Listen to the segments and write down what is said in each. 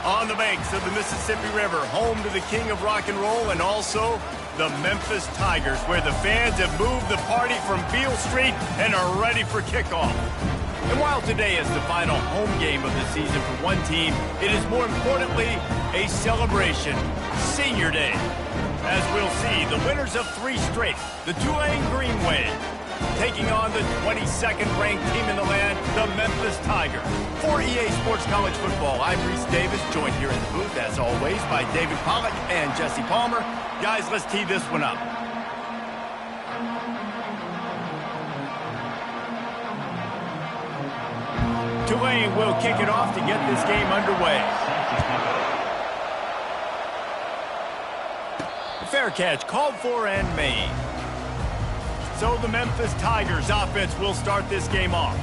On the banks of the Mississippi River, home to the king of rock and roll and also the Memphis Tigers, where the fans have moved the party from Beale Street and are ready for kickoff. And while today is the final home game of the season for one team, it is more importantly a celebration, Senior Day. As we'll see, the winners of 3 straight, the Tulane Green Wave, taking on the 22nd ranked team in the land, the Memphis Tigers. For EA Sports College Football, I'm Reese Davis, joined here in the booth, as always, by David Pollack and Jesse Palmer. Guys, let's tee this one up. Tulane will kick it off to get this game underway. Fair catch called for and made. So the Memphis Tigers offense will start this game off.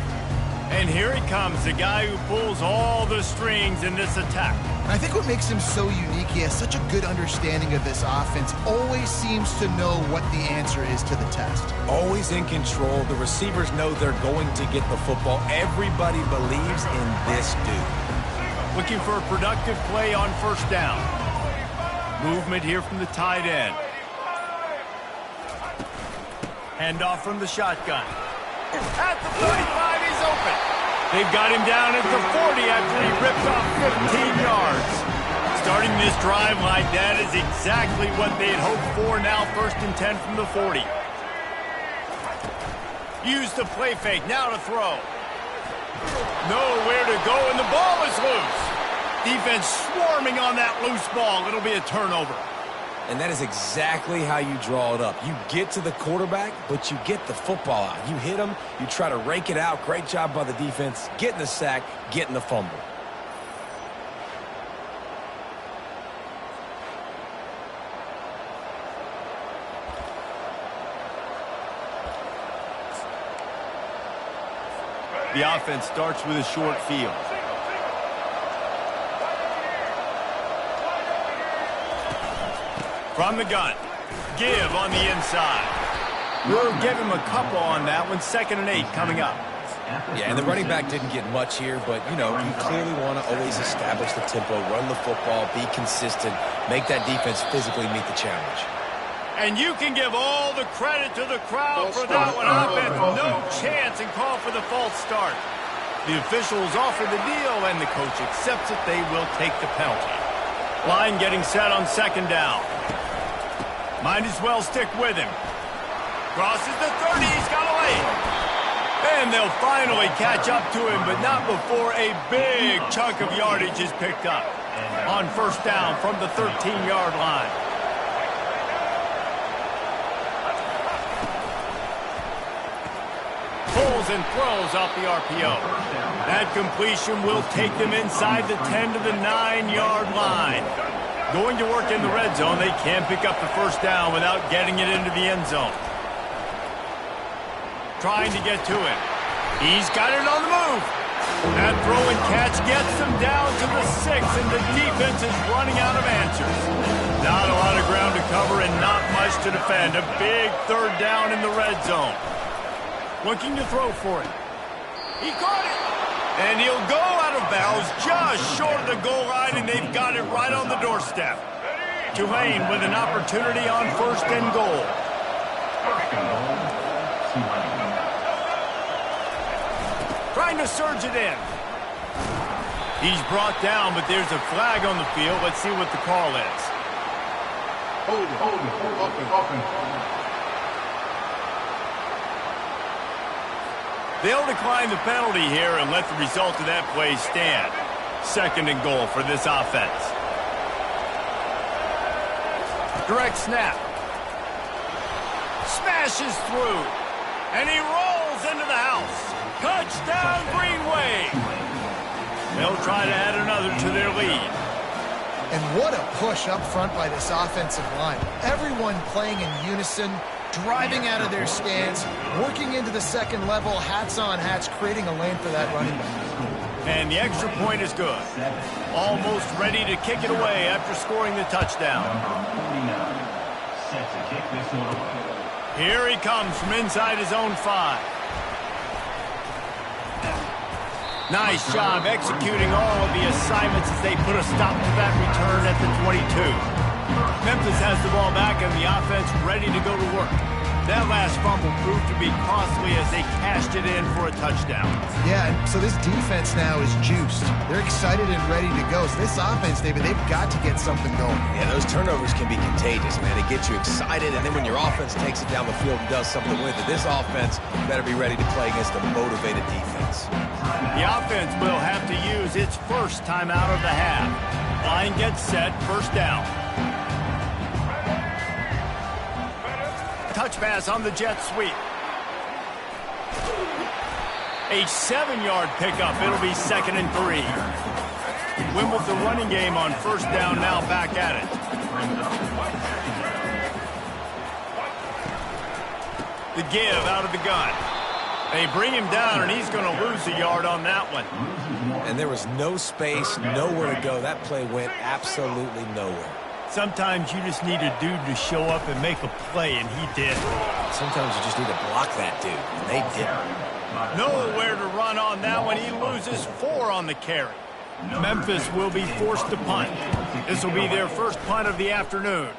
And here he comes, the guy who pulls all the strings in this attack. I think what makes him so unique, he has such a good understanding of this offense, always seems to know what the answer is to the test. Always in control. The receivers know they're going to get the football. Everybody believes in this dude. Looking for a productive play on first down. Movement here from the tight end. Handoff from the shotgun. At the 35, he's open. They've got him down at the 40 after he ripped off 15 yards. Starting this drive like that is exactly what they had hoped for. Now 1st and 10 from the 40. Use the play fake, now to throw. Nowhere to go, and the ball is loose. Defense swarming on that loose ball. It'll be a turnover. And that is exactly how you draw it up. You get to the quarterback, but you get the football out. You hit him, you try to rake it out. Great job by the defense, getting the sack, getting the fumble. The offense starts with a short field. From the gun, give on the inside. We'll give him a couple on that one. 2nd and 8 coming up. Yeah, and the running back didn't get much here, but, you know, you clearly want to always establish the tempo, run the football, be consistent, make that defense physically meet the challenge. And you can give all the credit to the crowd for that one. Offense, no chance, and call for the false start. The officials offer the deal, and the coach accepts it. They will take the penalty. Line getting set on 2nd down. Might as well stick with him. Crosses the 30, he's got a lane. And they'll finally catch up to him, but not before a big chunk of yardage is picked up. On 1st down from the 13-yard line. Pulls and throws off the RPO. That completion will take them inside the 10 to the 9-yard line. Going to work in the red zone, they can't pick up the 1st down without getting it into the end zone. Trying to get to him. He's got it on the move. That throw and catch gets them down to the 6, and the defense is running out of answers. Not a lot of ground to cover and not much to defend. A big 3rd down in the red zone. Looking to throw for it. He caught it. And he'll go out of bounds just short of the goal line, and they've got it right on the doorstep. Tulane with an opportunity on 1st and goal. Trying to surge it in. He's brought down, but there's a flag on the field. Let's see what the call is. Hold it. They'll decline the penalty here and let the result of that play stand. 2nd and goal for this offense. Direct snap. Smashes through. And he rolls into the house. Touchdown, Green Wave. They'll try to add another to their lead. And what a push up front by this offensive line. Everyone playing in unison, driving out of their stance, working into the 2nd level, hats on hats, creating a lane for that running back. And the extra point is good. Almost ready to kick it away after scoring the touchdown. Here he comes from inside his own 5. Nice job executing all of the assignments as they put a stop to that return at the 22. Memphis has the ball back and the offense ready to go to work. That last fumble proved to be costly as they cashed it in for a touchdown. Yeah, so this defense now is juiced. They're excited and ready to go. So this offense, David, they've got to get something going. Yeah, those turnovers can be contagious, man. It gets you excited, and then when your offense takes it down the field and does something with it, this offense better be ready to play against a motivated defense. The offense will have to use its first time out of the half. Line gets set, first down. Touch pass on the jet sweep. A 7-yard pickup. It'll be 2nd and 3. Win with the running game on first down, now back at it. The give out of the gun. They bring him down, and he's going to lose a yard on that one. And there was no space, nowhere to go. That play went absolutely nowhere. Sometimes you just need a dude to show up and make a play, and he did. Sometimes you just need to block that dude, and they didn't. Nowhere to run on that one. He loses 4 on the carry. Memphis will be forced to punt. This will be their first punt of the afternoon.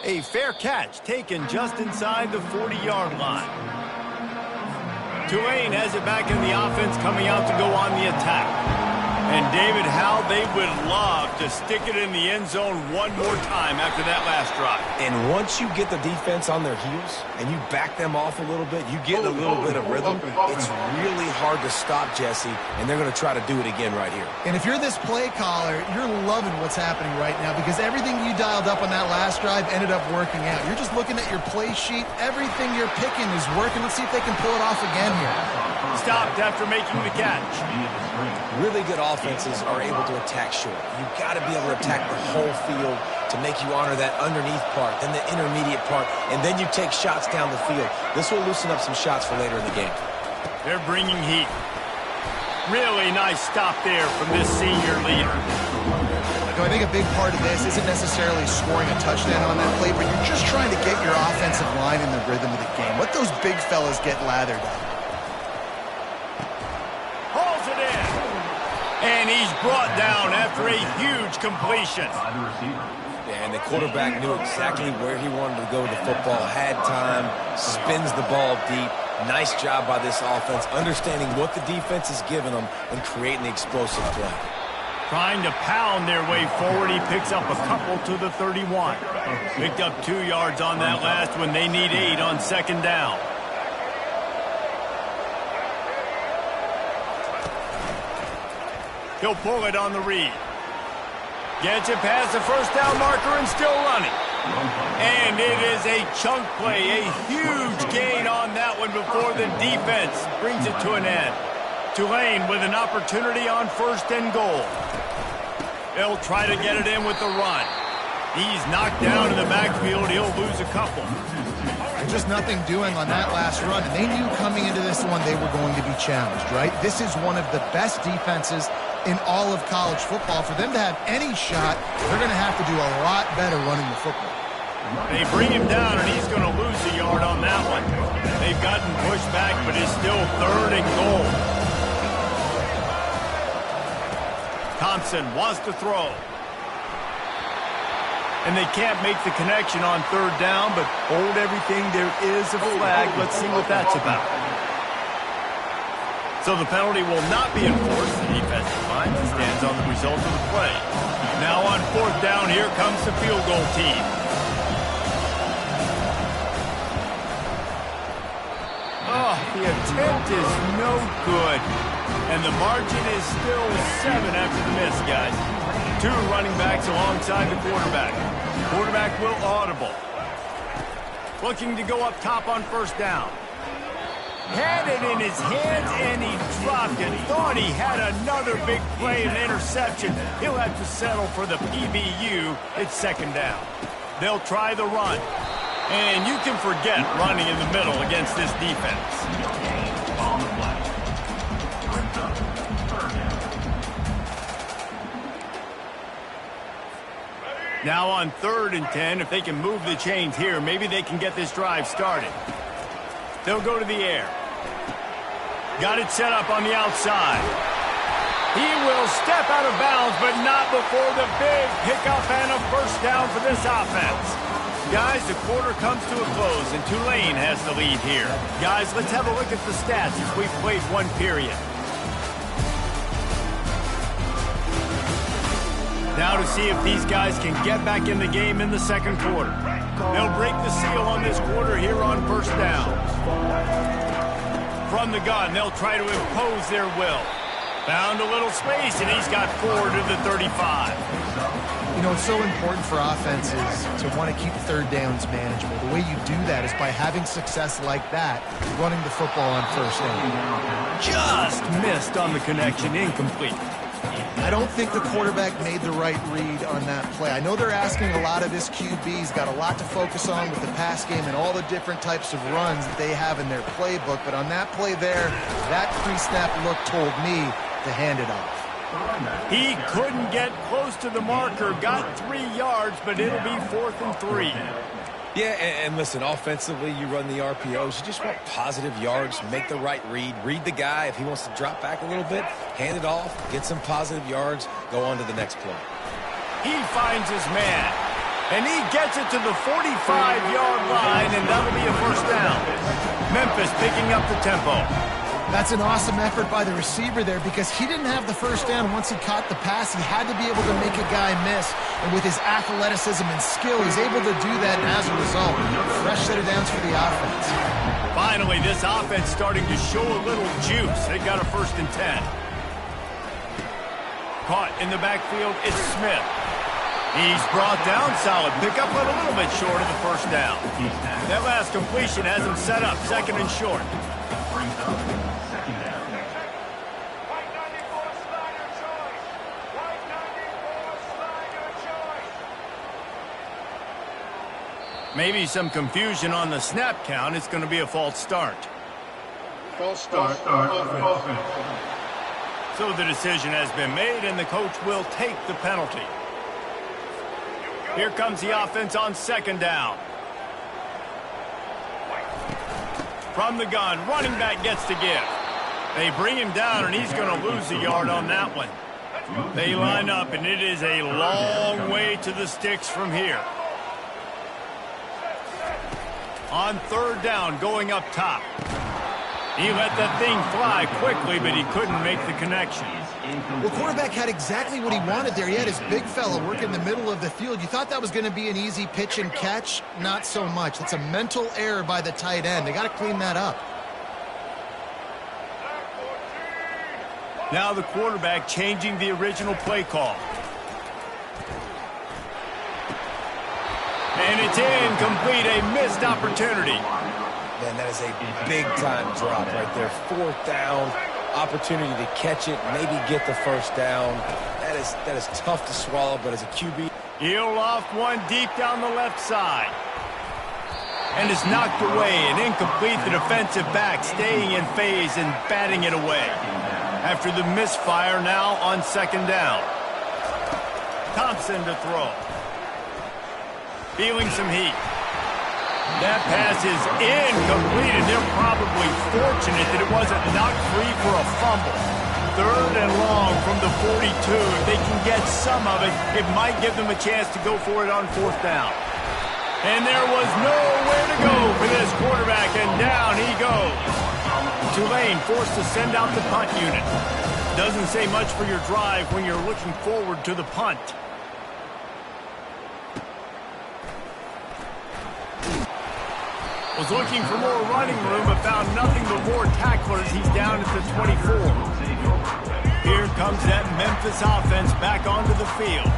A fair catch taken just inside the 40-yard line. Tulane has it back in the offense, coming out to go on the attack. And, David, how they would love to stick it in the end zone one more time after that last drive. And once you get the defense on their heels and you back them off a little bit, you get a little bit of rhythm, it's really hard to stop, Jesse, and they're going to try to do it again right here. And if you're this play caller, you're loving what's happening right now because everything you dialed up on that last drive ended up working out. You're just looking at your play sheet. Everything you're picking is working. Let's see if they can pull it off again here. Stopped after making the catch. Really good offenses are able to attack short. You've got to be able to attack the whole field to make you honor that underneath part, then the intermediate part, and then you take shots down the field. This will loosen up some shots for later in the game. They're bringing heat. Really nice stop there from this senior leader. So I think a big part of this isn't necessarily scoring a touchdown on that play, but you're just trying to get your offensive line in the rhythm of the game. Let those big fellas get lathered up. Hauls it in. And he's brought down after a huge completion. Yeah, and the quarterback knew exactly where he wanted to go with the football, had time, spins the ball deep. Nice job by this offense, understanding what the defense is giving them and creating the explosive play. Trying to pound their way forward, he picks up a couple to the 31. Picked up 2 yards on that last one. They need 8 on second down. He'll pull it on the read. Gets it past the first down marker and still running. And it is a chunk play, a huge gain on that one before the defense brings it to an end. Tulane with an opportunity on 1st and goal. They'll try to get it in with the run. He's knocked down in the backfield. He'll lose a couple. Just nothing doing on that last run, and they knew coming into this one they were going to be challenged, right? This is one of the best defenses in all of college football. For them to have any shot, they're going to have to do a lot better running the football. They bring him down, and he's going to lose a yard on that one. They've gotten pushed back, but it's still 3rd and goal. Thompson wants to throw. And they can't make the connection on 3rd down, but hold everything. There is a flag. Let's see what that's about. So the penalty will not be enforced. The defensive line stands on the result of the play. Now on 4th down, here comes the field goal team. Oh, the attempt is no good. And the margin is still 7 after the miss, guys. 2 running backs alongside the quarterback. Quarterback will audible. Looking to go up top on 1st down. Had it in his hands and he dropped it. Thought he had another big play and interception. He'll have to settle for the PBU. It's 2nd down. They'll try the run. And you can forget running in the middle against this defense. Now on 3rd and 10, if they can move the chains here, maybe they can get this drive started. They'll go to the air. Got it set up on the outside. He will step out of bounds, but not before the big pickup and a first down for this offense. Guys, the quarter comes to a close, and Tulane has the lead here. Guys, let's have a look at the stats as we've played one period. Now to see if these guys can get back in the game in the second quarter. They'll break the seal on this quarter here on first down. From the gun, they'll try to impose their will. Found a little space, and he's got 4 to the 35. You know, it's so important for offenses to want to keep third downs manageable. The way you do that is by having success like that, running the football on first down. Just missed on the connection, incomplete. I don't think the quarterback made the right read on that play. I know they're asking a lot of this QB. He's got a lot to focus on with the pass game and all the different types of runs that they have in their playbook. But on that play there, that pre-snap look told me to hand it off. He couldn't get close to the marker, got 3 yards, but it'll be 4th and 3. Yeah, and listen, offensively, you run the RPOs. You just want positive yards, make the right read the guy. If he wants to drop back a little bit, hand it off, get some positive yards, go on to the next play. He finds his man, and he gets it to the 45-yard line, and that'll be a first down. Memphis picking up the tempo. That's an awesome effort by the receiver there because he didn't have the first down once he caught the pass. He had to be able to make a guy miss. And with his athleticism and skill, he's able to do that. And as a result, fresh set of downs for the offense. Finally, this offense starting to show a little juice. They got a 1st and 10. Caught in the backfield, it's Smith. He's brought down solid. Pick up a little bit short of the first down. That last completion has him set up 2nd and short. Maybe some confusion on the snap count. It's going to be a false start. False start. Offense. So the decision has been made, and the coach will take the penalty. Here comes the offense on 2nd down. From the gun, running back gets to give. They bring him down, and he's going to lose a yard on that one. They line up, and it is a long way to the sticks from here. On 3rd down, going up top. He let that thing fly quickly, but he couldn't make the connection. Well, quarterback had exactly what he wanted there. He had his big fella work in the middle of the field. You thought that was going to be an easy pitch and catch? Not so much. It's a mental error by the tight end. They got to clean that up. Now the quarterback changing the original play call. And it's incomplete, a missed opportunity. Man, that is a big-time drop right there. 4th down, opportunity to catch it, maybe get the first down. That is tough to swallow, but as a QB... He'll loft one deep down the left side. And is knocked away, and incomplete. The defensive back staying in phase and batting it away. After the misfire, now on 2nd down. Thompson to throw. Feeling some heat. That pass is incomplete, and they're probably fortunate that it wasn't knocked free for a fumble. 3rd and long from the 42. If they can get some of it, it might give them a chance to go for it on 4th down. And there was nowhere to go for this quarterback, and down he goes. Tulane forced to send out the punt unit. Doesn't say much for your drive when you're looking forward to the punt. Was looking for more running room, but found nothing but more tacklers. He's down at the 24. Here comes that Memphis offense back onto the field.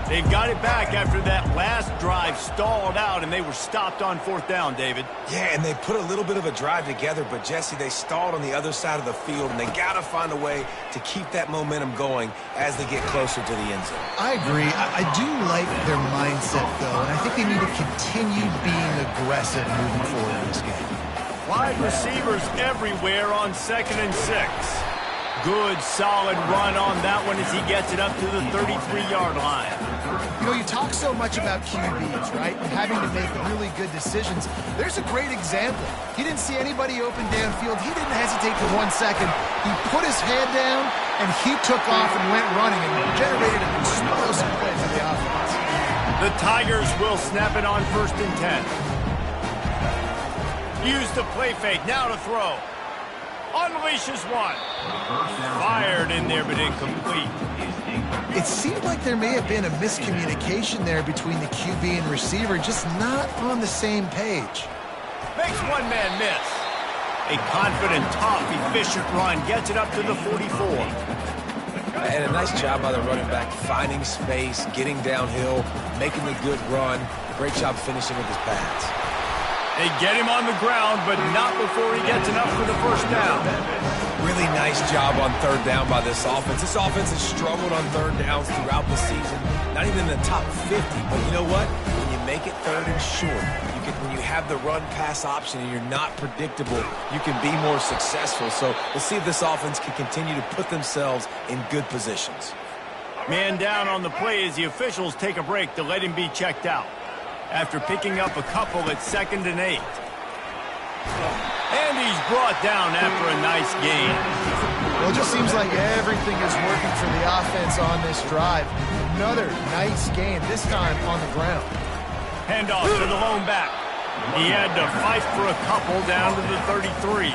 They've got it back after that last drive stalled out, and they were stopped on 4th down, David. Yeah, and they put a little bit of a drive together, but, Jesse, they stalled on the other side of the field, and they got to find a way to keep that momentum going as they get closer to the end zone. I agree. I do like their mindset, though, and I think they need to continue being aggressive moving forward in this game. Wide receivers everywhere on 2nd and 6. Good, solid run on that one as he gets it up to the 33-yard line. You know, you talk so much about QBs, right? And having to make really good decisions. There's a great example. He didn't see anybody open downfield. He didn't hesitate for 1 second. He put his head down, and he took off and went running and generated an explosive play for the offense. The Tigers will snap it on 1st and 10. Use the play fake. Now to throw. Unleashes one. Fired in there, but incomplete. It seemed like there may have been a miscommunication there between the QB and receiver, just not on the same page. Makes one man miss. A confident, tough, efficient run gets it up to the 44. And a nice job by the running back, finding space, getting downhill, making a good run. Great job finishing with his pads. They get him on the ground, but not before he gets enough for the 1st down. Really nice job on 3rd down by this offense. This offense has struggled on 3rd downs throughout the season. Not even in the top 50. But you know what? When you make it 3rd and short, when you have the run-pass option and you're not predictable, you can be more successful. So we'll see if this offense can continue to put themselves in good positions. Man down on the play as the officials take a break to let him be checked out. After picking up a couple at 2nd and 8. And he's brought down after a nice gain. Well, it just seems like everything is working for the offense on this drive. Another nice gain, this time on the ground. Handoff to the lone back. He had to fight for a couple down to the 33.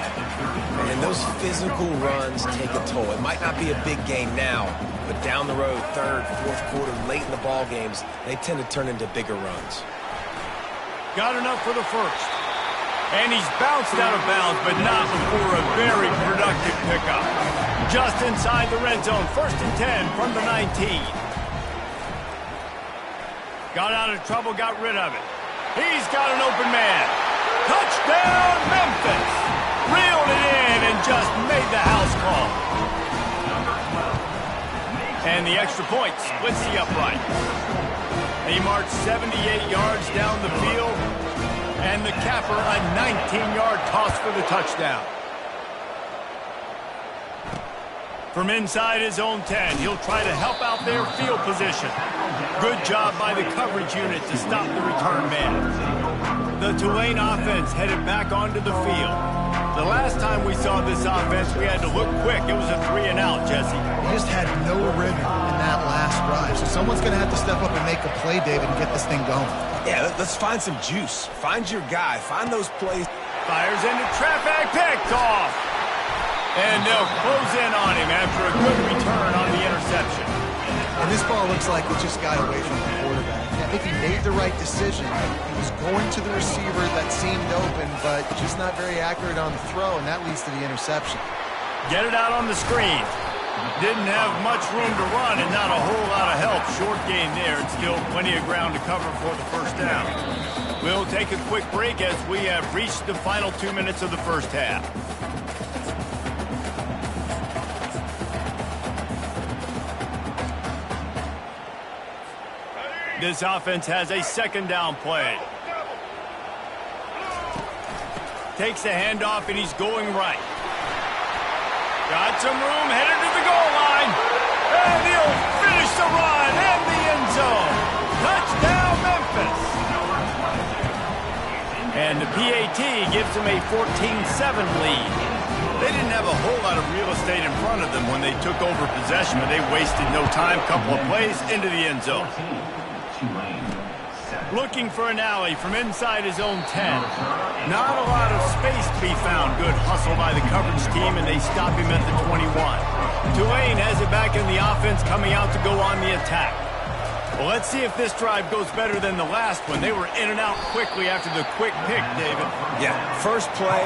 And those physical runs take a toll. It might not be a big gain now, but down the road, 3rd, 4th quarter, late in the ball games, they tend to turn into bigger runs. Got enough for the 1st. And he's bounced out of bounds, but not before a very productive pickup. Just inside the red zone, 1st and 10 from the 19. Got out of trouble, got rid of it. He's got an open man. Touchdown, Memphis! Reeled it in and just made the house call. And the extra point splits the upright. He marched 78 yards down the field, and the capper a 19-yard toss for the touchdown. From inside his own 10, he'll try to help out their field position. Good job by the coverage unit to stop the return man. The Tulane offense headed back onto the field. The last time we saw this offense, we had to look quick. It was a 3-and-out, Jesse. He just had no rhythm in that last drive. So someone's going to have to step up and make a play, David, and get this thing going. Yeah, let's find some juice. Find your guy. Find those plays. Fires into traffic, picked off. And they'll close in on him after a good return on the interception. And this ball looks like it just got away from the quarterback. I think he made the right decision. He was going to the receiver that seemed open, but just not very accurate on the throw, and that leads to the interception. Get it out on the screen. Didn't have much room to run and not a whole lot of help. Short gain there. It's still plenty of ground to cover for the 1st down. We'll take a quick break as we have reached the final 2 minutes of the 1st half. This offense has a 2nd down play. Takes the handoff, and he's going right. Got some room, headed to the goal line. And he'll finish the run in the end zone. Touchdown, Memphis. And the PAT gives him a 14-7 lead. They didn't have a whole lot of real estate in front of them when they took over possession, but they wasted no time. Couple of plays into the end zone. Looking for an alley from inside his own 10. Not a lot of space to be found. Good hustle by the coverage team, and they stop him at the 21. Tulane has it back in the offense, coming out to go on the attack. Well, let's see if this drive goes better than the last one. They were in and out quickly after the quick pick, David. Yeah, first play,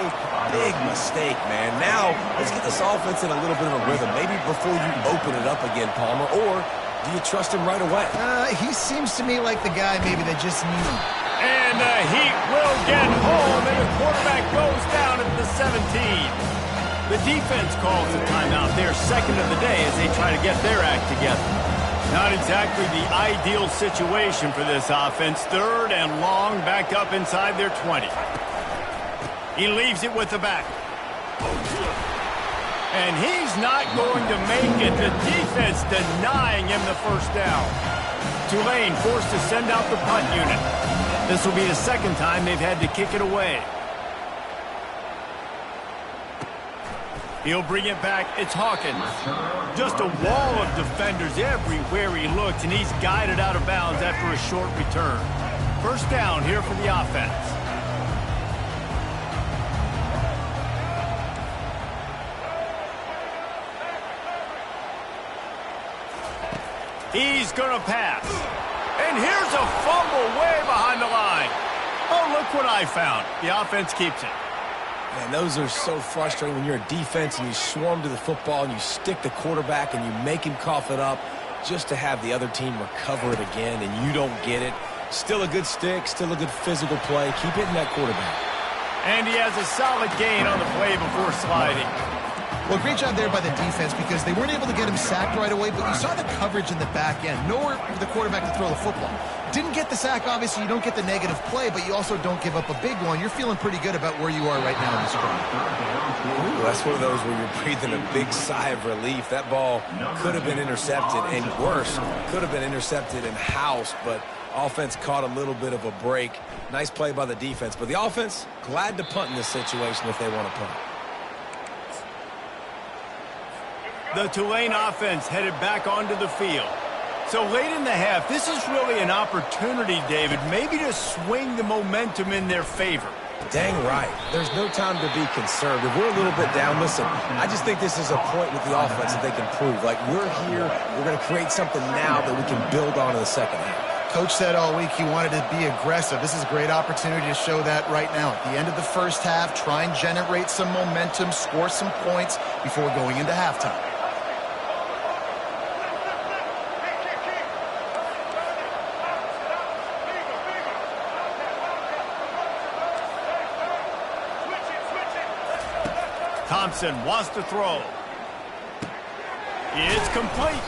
big mistake, man. Now, let's get this offense in a little bit of a rhythm. Maybe before you open it up again, Palmer, or do you trust him right away? He seems to me like the guy maybe that just needs him. And the Heat will get home, and the quarterback goes down at the 17. The defense calls the timeout. They're 2nd of the day as they try to get their act together. Not exactly the ideal situation for this offense. 3rd and long, back up inside their 20. He leaves it with the back. And he's not going to make it. The defense denying him the 1st down. Tulane forced to send out the punt unit. This will be the second time they've had to kick it away. He'll bring it back. It's Hawkins. Just a wall of defenders everywhere he looks, and he's guided out of bounds after a short return. First down here for the offense. He's going to pass. And here's a fumble way behind the line. Oh, look what I found. The offense keeps it. Man, those are so frustrating when you're a defense and you swarm to the football and you stick the quarterback and you make him cough it up just to have the other team recover it again and you don't get it. Still a good stick, still a good physical play. Keep hitting that quarterback. And he has a solid gain on the play before sliding. Well, great job there by the defense because they weren't able to get him sacked right away, but you saw the coverage in the back end. Nowhere for the quarterback to throw the football. Didn't get the sack, obviously. You don't get the negative play, but you also don't give up a big one. You're feeling pretty good about where you are right now in this drive. That's one of those where you're breathing a big sigh of relief. That ball could have been intercepted, and worse, could have been intercepted in house, but offense caught a little bit of a break. Nice play by the defense, but the offense, glad to punt in this situation if they want to punt. The Tulane offense headed back onto the field. So late in the half, this is really an opportunity, David, maybe to swing the momentum in their favor. Dang right. There's no time to be conservative. We're a little bit down. Listen, I just think this is a point with the offense that they can prove. Like, we're here, we're going to create something now that we can build on in the second half. Coach said all week he wanted to be aggressive. This is a great opportunity to show that right now. At the end of the first half, try and generate some momentum, score some points before going into halftime. Thompson wants to throw. It's complete.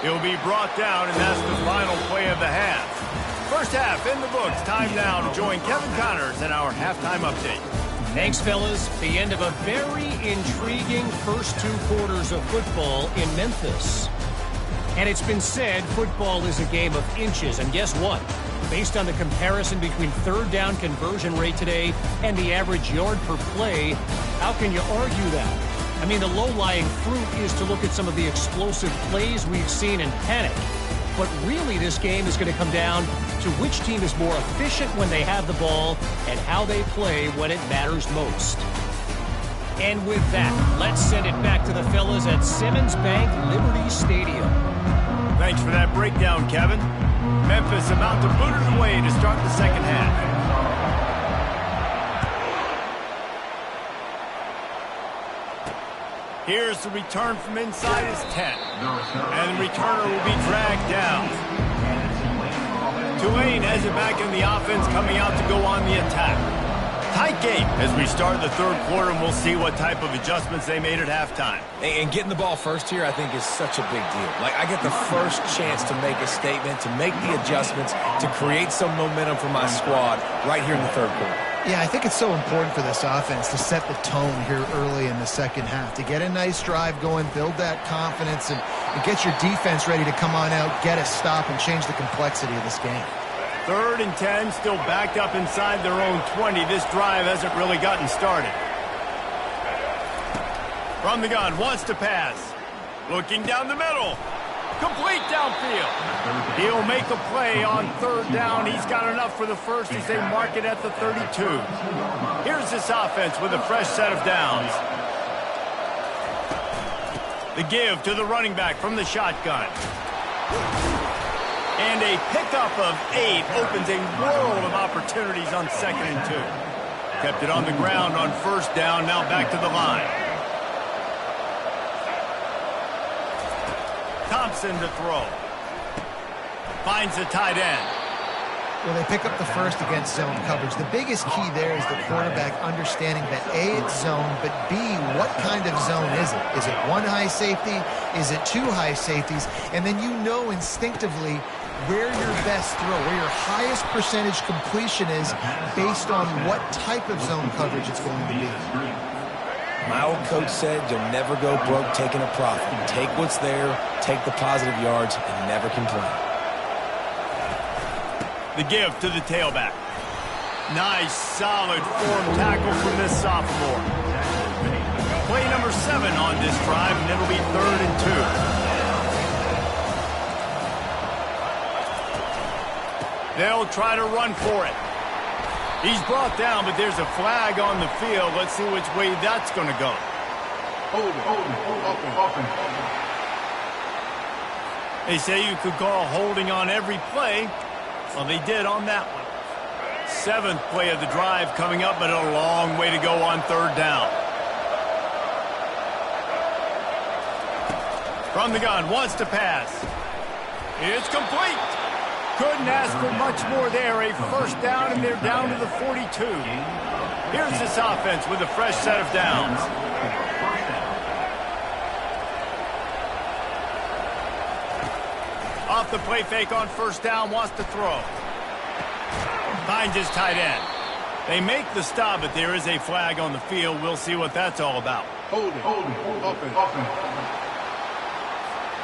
He'll be brought down, and that's the final play of the half. First half in the books. Time now to join Kevin Connors in our halftime update. Thanks, fellas. The end of a very intriguing first two quarters of football in Memphis. And it's been said football is a game of inches. And guess what? Based on the comparison between third down conversion rate today and the average yard per play, how can you argue that? I mean, the low-lying fruit is to look at some of the explosive plays we've seen in panic. But really, this game is going to come down to which team is more efficient when they have the ball and how they play when it matters most. And with that, let's send it back to the fellas at Simmons Bank Liberty Stadium. Thanks for that breakdown, Kevin. Memphis about to boot it away to start the second half. Here's the return from inside his 10. And the returner will be dragged down. Tulane has it back in the offense, coming out to go on the attack. Tight game as we start the third quarter, and we'll see what type of adjustments they made at halftime. And getting the ball first here, I think, is such a big deal. Like, I get the first chance to make a statement, to make the adjustments, to create some momentum for my squad right here in the third quarter. Yeah, I think it's so important for this offense to set the tone here early in the second half, to get a nice drive going, build that confidence, and get your defense ready to come on out, get a stop, and change the complexity of this game. 3rd and 10, still backed up inside their own 20. This drive hasn't really gotten started. From the gun, wants to pass. Looking down the middle. Complete downfield. He'll make a play on 3rd down. He's got enough for the first as they mark it at the 32. Here's this offense with a fresh set of downs. The give to the running back from the shotgun. And a pickup of 8 opens a world of opportunities on 2nd and 2. Kept it on the ground on 1st down, now back to the line. Thompson to throw. Finds the tight end. Well, they pick up the first against zone coverage. The biggest key there is the quarterback understanding that A, it's zone, but B, what kind of zone is it? Is it 1 high safety? Is it 2 high safeties? And then you know instinctively where your best throw, where your highest percentage completion is based on what type of zone coverage it's going to be. My old coach said you'll never go broke taking a profit. Take what's there, take the positive yards, and never complain. The give to the tailback. Nice, solid form tackle from this sophomore. Play number 7 on this drive, and it'll be 3rd and 2. They'll try to run for it. He's brought down, but there's a flag on the field. Let's see which way that's going to go. Open. They say you could call holding on every play. Well, they did on that one. 7th play of the drive coming up, but a long way to go on 3rd down. From the gun, wants to pass. It's complete. Couldn't ask for much more there. A 1st down, and they're down to the 42. Here's this offense with a fresh set of downs. Off the play fake on 1st down, wants to throw. Finds his tight end. They make the stop, but there is a flag on the field. We'll see what that's all about.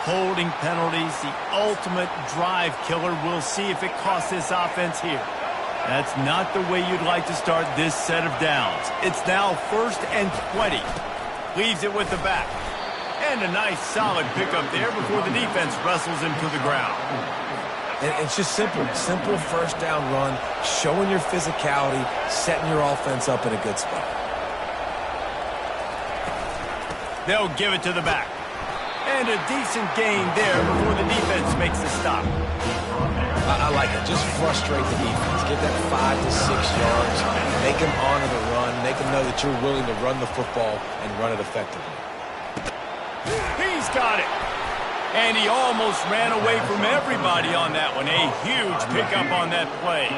Holding penalties, the ultimate drive killer. We'll see if it costs this offense here. That's not the way you'd like to start this set of downs. It's now 1st and 20. Leaves it with the back. And a nice solid pickup there before the defense wrestles him to the ground. And it's just simple 1st down run, showing your physicality, setting your offense up in a good spot. They'll give it to the back. And a decent gain there before the defense makes the stop. I like it. Just frustrate the defense. Get that 5 to 6 yards. Make them honor the run. Make them know that you're willing to run the football and run it effectively. He's got it. And he almost ran away from everybody on that one. A huge pickup on that play.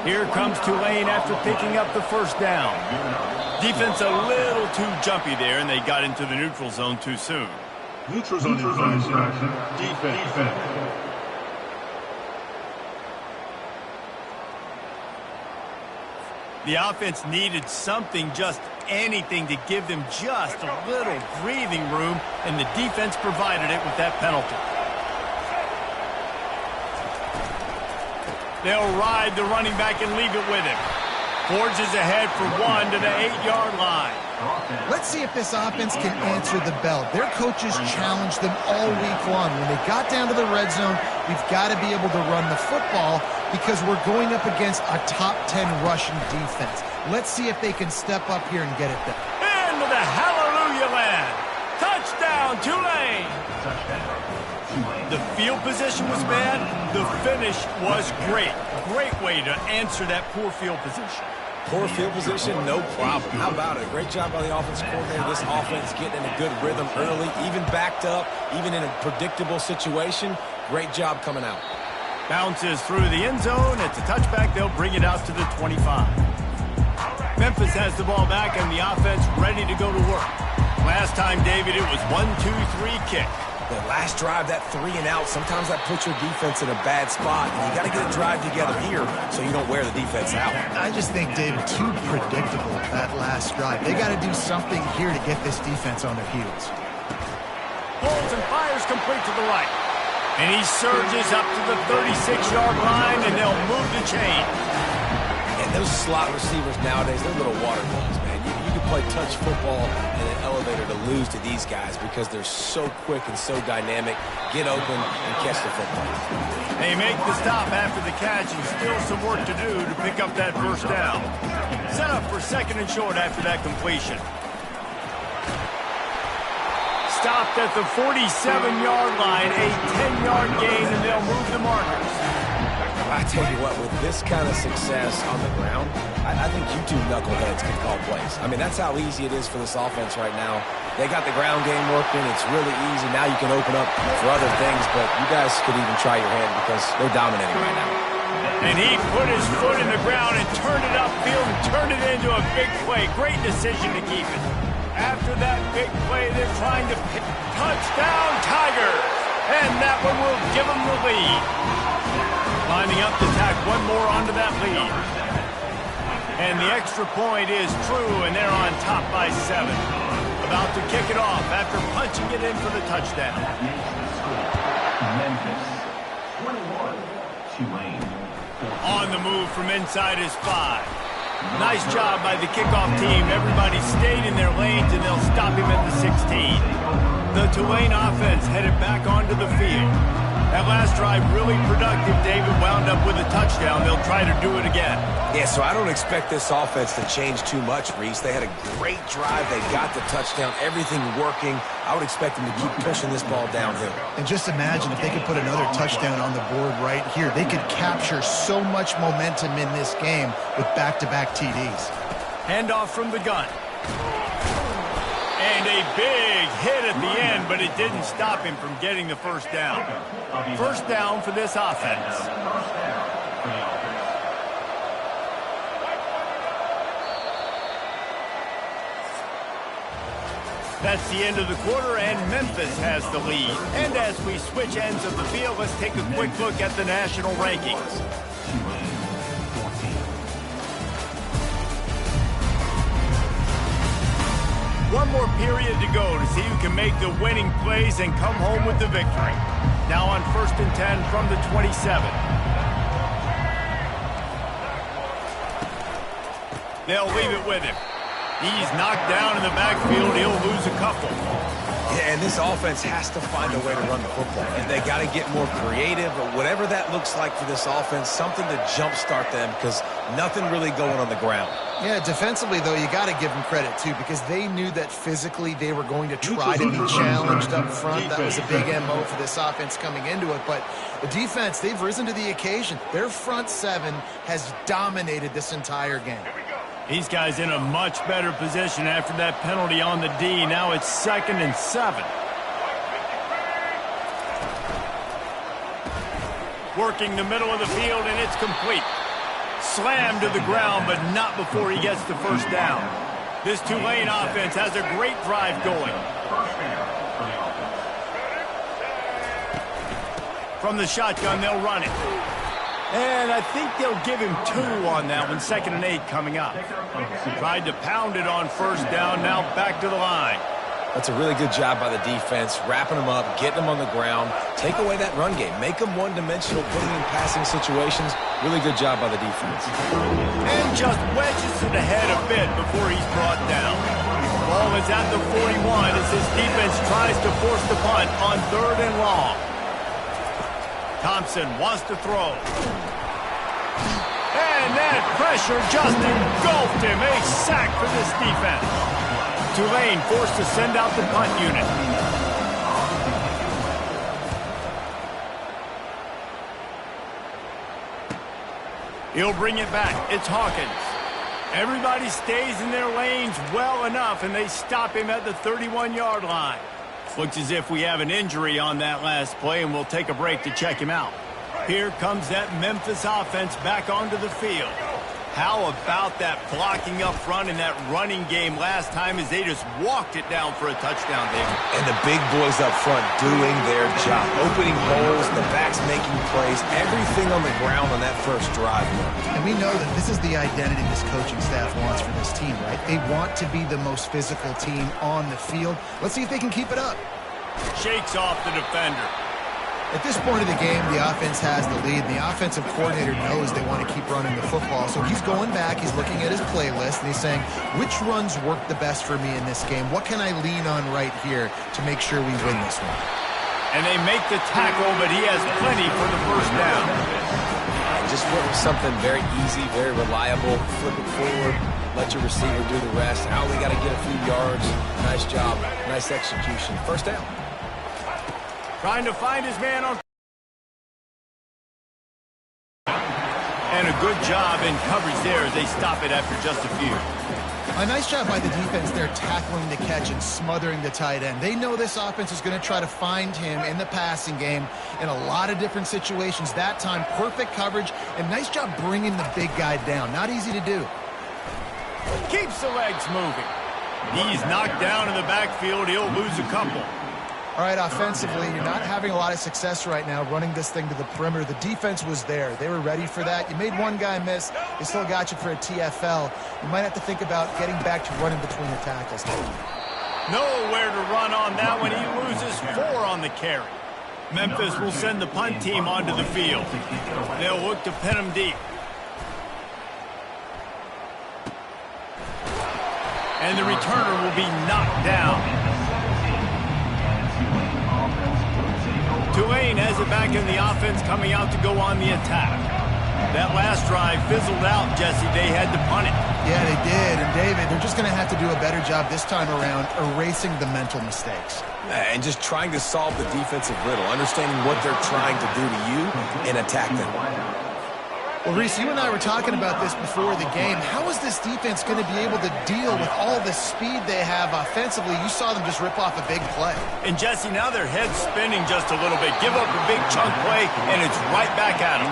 Here comes Tulane after picking up the 1st down. Defense a little too jumpy there, and they got into the neutral zone too soon. Neutral zone infraction. Defense. The offense needed something, just anything, to give them just a little breathing room, and the defense provided it with that penalty. They'll ride the running back and leave it with him. Forges ahead for 1 to the 8-yard line. Let's see if this offense can answer the bell. Their coaches challenged them all week long. When they got down to the red zone, we've got to be able to run the football because we're going up against a top 10 rushing defense. Let's see if they can step up here and get it done. Into the hallelujah land. Touchdown, Tulane. The field position was bad. The finish was great. Great way to answer that poor field position. Poor field position, no problem. How about it? Great job by the offensive coordinator. This offense getting in a good rhythm early, even backed up, even in a predictable situation. Great job coming out. Bounces through the end zone. It's a touchback. They'll bring it out to the 25. Memphis has the ball back and the offense ready to go to work. Last time, David, it was 1-2-3 kick. The last drive, that 3 and out, sometimes that puts your defense in a bad spot. And you got to get a drive together here so you don't wear the defense out. I just think, David, too predictable, that last drive. They got to do something here to get this defense on their heels. Pulls and fires complete to the right. And he surges up to the 36-yard line, and they'll move the chain. And those slot receivers nowadays, they're little water balls, man. You can play touch football in an elevator to lose to these guys because they're so quick and so dynamic. Get open and catch the football. They make the stop after the catch, and still some work to do to pick up that 1st down. Set up for 2nd and short after that completion. Stopped at the 47-yard line, a 10-yard gain, and they'll move the markers. I tell you what, with this kind of success on the ground, I think you two knuckleheads can call plays. I mean, that's how easy it is for this offense right now. They got the ground game working. It's really easy. Now you can open up for other things, but you guys could even try your hand because they're dominating right now. And he put his foot in the ground and turned it upfield and turned it into a big play. Great decision to keep it. After that big play, they're trying to pick touchdown Tigers. And that one will give them the lead. Lining up to tack one more onto that lead. And the extra point is true, and they're on top by 7. About to kick it off after punching it in for the touchdown. Memphis, 21, Tulane. On the move from inside his 5. Nice job by the kickoff team. Everybody stayed in their lanes, and they'll stop him at the 16. The Tulane offense headed back onto the field. That last drive really productive. David wound up with a touchdown. They'll try to do it again. Yeah, so I don't expect this offense to change too much, Reese. They had a great drive. They got the touchdown. Everything working. I would expect them to keep pushing this ball downhill. And just imagine if they could put another touchdown on the board right here. They could capture so much momentum in this game with back-to-back TDs. Handoff from the gun. And a big hit at the end, but it didn't stop him from getting the first down. First down for this offense. That's the end of the quarter, and Memphis has the lead. And as we switch ends of the field, let's take a quick look at the national rankings. One more period to go to see who can make the winning plays and come home with the victory. Now on 1st and 10 from the 27. They'll leave it with him. He's knocked down in the backfield. He'll lose a couple. Yeah, and this offense has to find a way to run the football. And they got to get more creative, or whatever that looks like for this offense, something to jumpstart them, because nothing really going on the ground. Yeah, defensively, though, you got to give them credit, too, because they knew that physically they were going to try to be challenged up front. That was a big MO for this offense coming into it. But the defense, they've risen to the occasion. Their front 7 has dominated this entire game. These guys in a much better position after that penalty on the D. Now it's 2nd and 7. Working the middle of the field, and it's complete. Slammed to the ground, but not before he gets the first down. This Tulane offense has a great drive going. From the shotgun, they'll run it. And I think they'll give him 2 on that one. 2nd and 8 coming up. Tried to pound it on first down. Now back to the line. That's a really good job by the defense, wrapping them up, getting them on the ground. Take away that run game. Make them one-dimensional, putting them in passing situations. Really good job by the defense. And just wedges it ahead a bit before he's brought down. Ball is at the 41 as his defense tries to force the punt on 3rd and long. Thompson wants to throw. And that pressure just engulfed him. A sack for this defense. Tulane forced to send out the punt unit. He'll bring it back. It's Hawkins. Everybody stays in their lanes well enough, and they stop him at the 31-yard line. Looks as if we have an injury on that last play, and we'll take a break to check him out. Here comes that Memphis offense back onto the field. How about that blocking up front and that running game last time as they just walked it down for a touchdown, David? And the big boys up front doing their job. Opening holes, the backs making plays, everything on the ground on that first drive. And we know that this is the identity this coaching staff wants for this team, right? They want to be the most physical team on the field. Let's see if they can keep it up. Shakes off the defender. At this point of the game, the offense has the lead. The offensive coordinator knows they want to keep running the football. So he's going back, he's looking at his playlist, and he's saying, which runs work the best for me in this game? What can I lean on right here to make sure we win this one? And they make the tackle, but he has plenty for the first down. And just went with something very easy, very reliable. Flip it forward, let your receiver do the rest. I only got to get a few yards. Nice job, nice execution. First down. Trying to find his man on. And a good job in coverage there as they stop it after just a few. A nice job by the defense there tackling the catch and smothering the tight end. They know this offense is going to try to find him in the passing game in a lot of different situations. That time, perfect coverage and nice job bringing the big guy down. Not easy to do. Keeps the legs moving. He's knocked down in the backfield. He'll lose a couple. All right, offensively, you're not having a lot of success right now running this thing to the perimeter. The defense was there. They were ready for that. You made one guy miss. They still got you for a TFL. You might have to think about getting back to running between the tackles. Nowhere to run on that one. He loses 4 on the carry. Memphis will send the punt team onto the field. They'll look to pin them deep. And the returner will be knocked down. Tulane has it back in the offense, coming out to go on the attack. That last drive fizzled out, Jesse. They had to punt it. Yeah, they did. And, David, they're just going to have to do a better job this time around erasing the mental mistakes. And just trying to solve the defensive riddle, understanding what they're trying to do to you and attack them. Well, Reese, you and I were talking about this before the game. How is this defense going to be able to deal with all the speed they have offensively? You saw them just rip off a big play. And, Jesse, now their head's spinning just a little bit. Give up a big chunk play, and it's right back at them.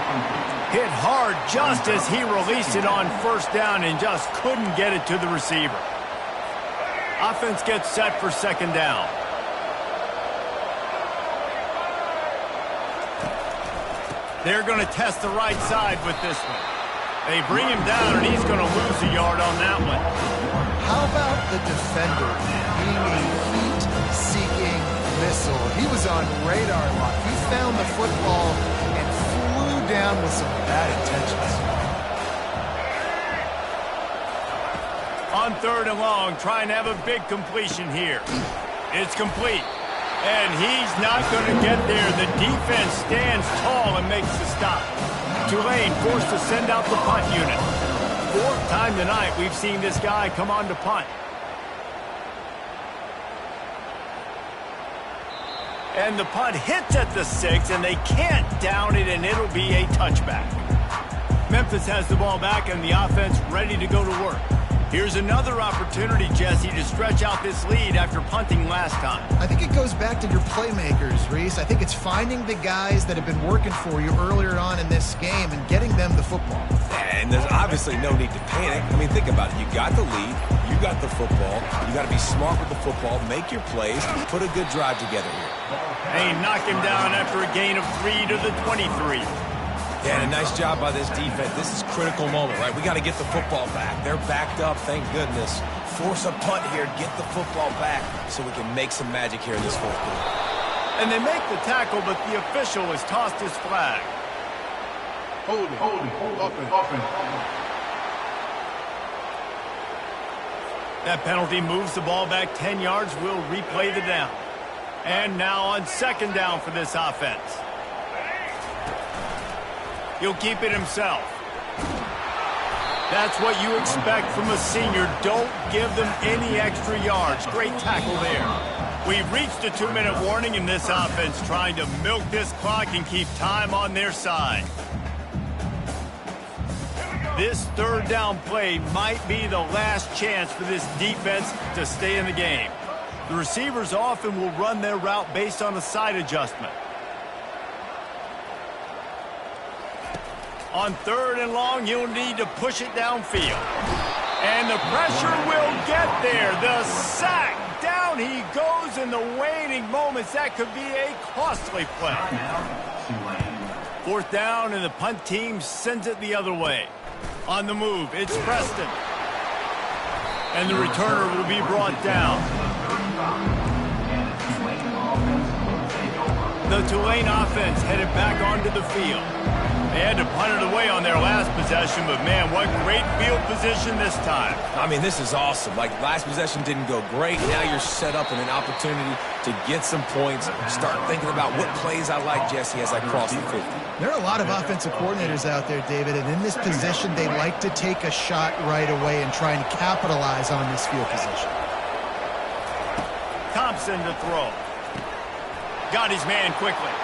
Hit hard just as he released it on first down and just couldn't get it to the receiver. Offense gets set for second down. They're going to test the right side with this one. They bring him down, and he's going to lose a yard on that one. How about the defender being a heat-seeking missile? He was on radar lock. He found the football and flew down with some bad intentions. On third and long, trying to have a big completion here. It's complete. And he's not going to get there. The defense stands tall and makes the stop. Tulane forced to send out the punt unit. Fourth time tonight we've seen this guy come on to punt. And the punt hits at the 6, and they can't down it, and it'll be a touchback. Memphis has the ball back, and the offense ready to go to work. Here's another opportunity, Jesse, to stretch out this lead after punting last time. I think it goes back to your playmakers, Reese. I think it's finding the guys that have been working for you earlier on in this game and getting them the football. And there's obviously no need to panic. I mean, think about it. You got the lead. You got the football. You got to be smart with the football, make your plays, put a good drive together here. They knock him down after a gain of 3 to the 23. Yeah, and a nice job by this defense. This is a critical moment, right? We got to get the football back. They're backed up, thank goodness. Force a punt here, get the football back so we can make some magic here in this fourth quarter. And they make the tackle, but the official has tossed his flag. Hold it, offense. That penalty moves the ball back 10 yards. We'll replay the down. And now on second down for this offense. He'll keep it himself. That's what you expect from a senior. Don't give them any extra yards. Great tackle there. We've reached a 2-minute warning in this offense, trying to milk this clock and keep time on their side. This third down play might be the last chance for this defense to stay in the game. The receivers often will run their route based on a side adjustment. On third and long, you'll need to push it downfield. And the pressure will get there. The sack. Down he goes in the waning moments. That could be a costly play. Fourth down, and the punt team sends it the other way. On the move, it's Preston. And the returner will be brought down. The Tulane offense headed back onto the field. They had to punt it away on their last possession, but, man, what great field position this time. I mean, this is awesome. Like, last possession didn't go great. Now you're set up in an opportunity to get some points. Start thinking about what plays I like, Jesse, as I cross the 50. There are a lot of offensive coordinators out there, David, and in this position, they like to take a shot right away and try and capitalize on this field position. Thompson to throw. Got his man quickly.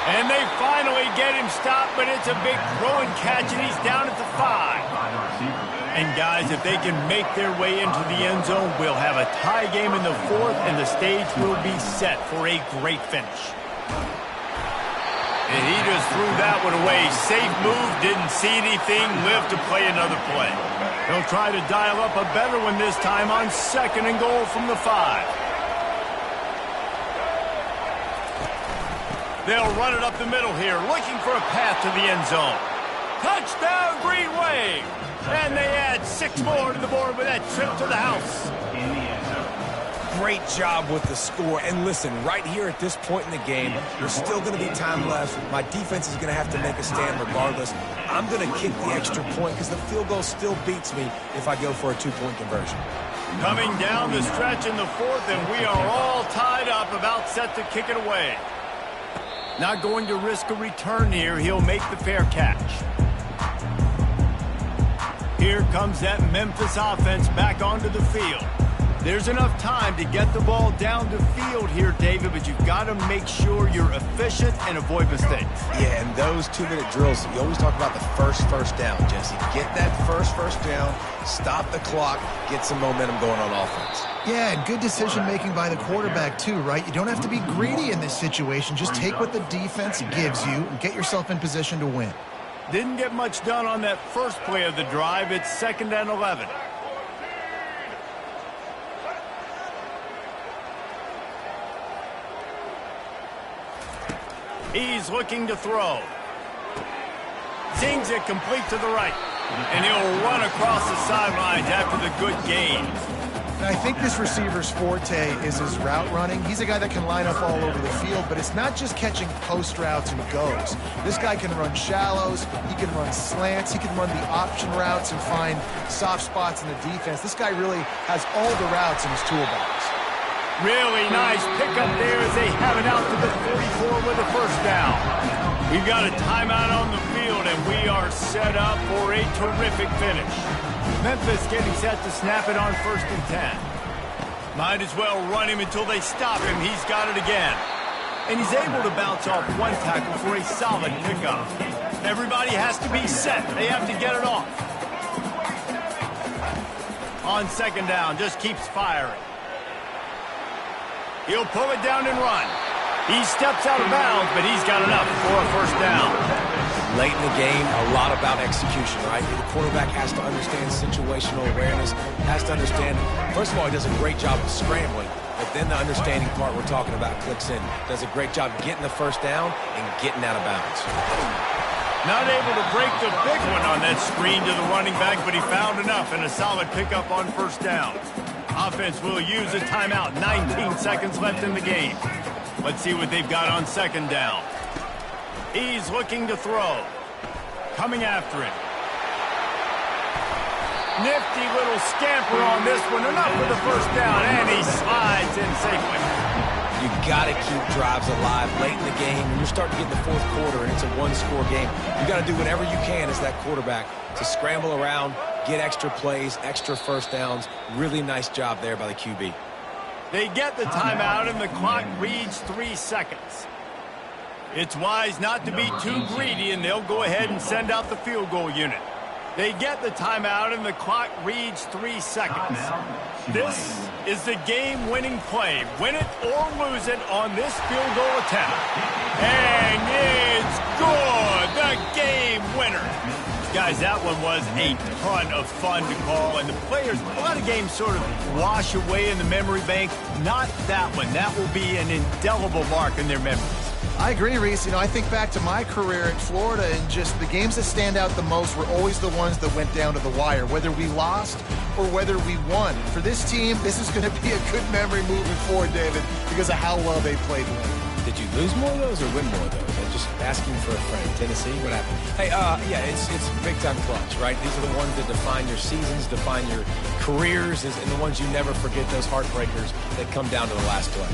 And they finally get him stopped, but it's a big throw and catch, and he's down at the 5. And, guys, if they can make their way into the end zone, we'll have a tie game in the fourth, and the stage will be set for a great finish. And he just threw that one away. Safe move, didn't see anything, lived to play another play. He'll try to dial up a better one this time on second and goal from the 5. They'll run it up the middle here, looking for a path to the end zone. Touchdown, Green Wave! And they add 6 more to the board with that trip to the house. great job with the score. And listen, right here at this point in the game, there's still going to be time left. My defense is going to have to make a stand regardless. I'm going to kick the extra point because the field goal still beats me if I go for a two-point conversion. Coming down the stretch in the fourth, and we are all tied up, about set to kick it away. Not going to risk a return here. He'll make the fair catch. Here comes that Memphis offense back onto the field. There's enough time to get the ball down the field here, David, but you've got to make sure you're efficient and avoid mistakes. Yeah, and those 2-minute drills, you always talk about the first down, Jesse. Get that first down, stop the clock, get some momentum going on offense. Yeah, and good decision-making by the quarterback, too, right? You don't have to be greedy in this situation. Just take what the defense gives you and get yourself in position to win. Didn't get much done on that first play of the drive. It's 2nd and 11. He's looking to throw. Zings it complete to the right. And he'll run across the sidelines after the good gain. I think this receiver's forte is his route running. He's a guy that can line up all over the field, but it's not just catching post routes and goes. This guy can run shallows, he can run slants, he can run the option routes and find soft spots in the defense. This guy really has all the routes in his toolbox. Really nice pickup there as they have it out to the 44 with a first down. We've got a timeout on the field, and we are set up for a terrific finish. Memphis getting set to snap it on 1st and 10. Might as well run him until they stop him. He's got it again. And he's able to bounce off one tackle for a solid pickup. Everybody has to be set. They have to get it off. On 2nd down, just keeps firing. He'll pull it down and run. He steps out of bounds, but he's got enough for a first down. Late in the game, a lot about execution, right? The quarterback has to understand situational awareness, has to understand, first of all, he does a great job of scrambling, but then the understanding part we're talking about clicks in. Does a great job getting the first down and getting out of bounds. Not able to break the big one on that screen to the running back, but he found enough and a solid pickup on first down. Offense will use a timeout. 19 seconds left in the game. Let's see what they've got on 2nd down. He's looking to throw. Coming after it. Nifty little scamper on this one. Enough for the first down, and he slides in safely. You got to keep drives alive late in the game. When you're starting to get in the 4th quarter and it's a one-score game, you got to do whatever you can as that quarterback to scramble around, get extra plays, extra first downs. Really nice job there by the QB. They get the timeout, and the clock reads 3 seconds. It's wise not to be too greedy, and they'll go ahead and send out the field goal unit. They get the timeout, and the clock reads 3 seconds. This is the game-winning play. Win it or lose it on this field goal attempt. And it's good! The game winner! Guys, that one was a ton of fun to call, and the players, a lot of games sort of wash away in the memory bank. Not that one. That will be an indelible mark in their memories. I agree, Reese. You know, I think back to my career at Florida, and just the games that stand out the most were always the ones that went down to the wire, whether we lost or whether we won. For this team, this is going to be a good memory moving forward, David, because of how well they played late. Did you lose more of those or win more of those? I'm just asking for a friend. Tennessee, what happened? Hey, yeah, it's big-time clutch, right? These are the ones that define your seasons, define your careers, and the ones you never forget, those heartbreakers that come down to the last play.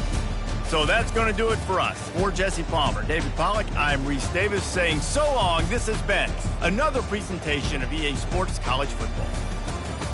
So that's going to do it for us. For Jesse Palmer, David Pollack, I'm Reese Davis saying so long. This has been another presentation of EA Sports College Football.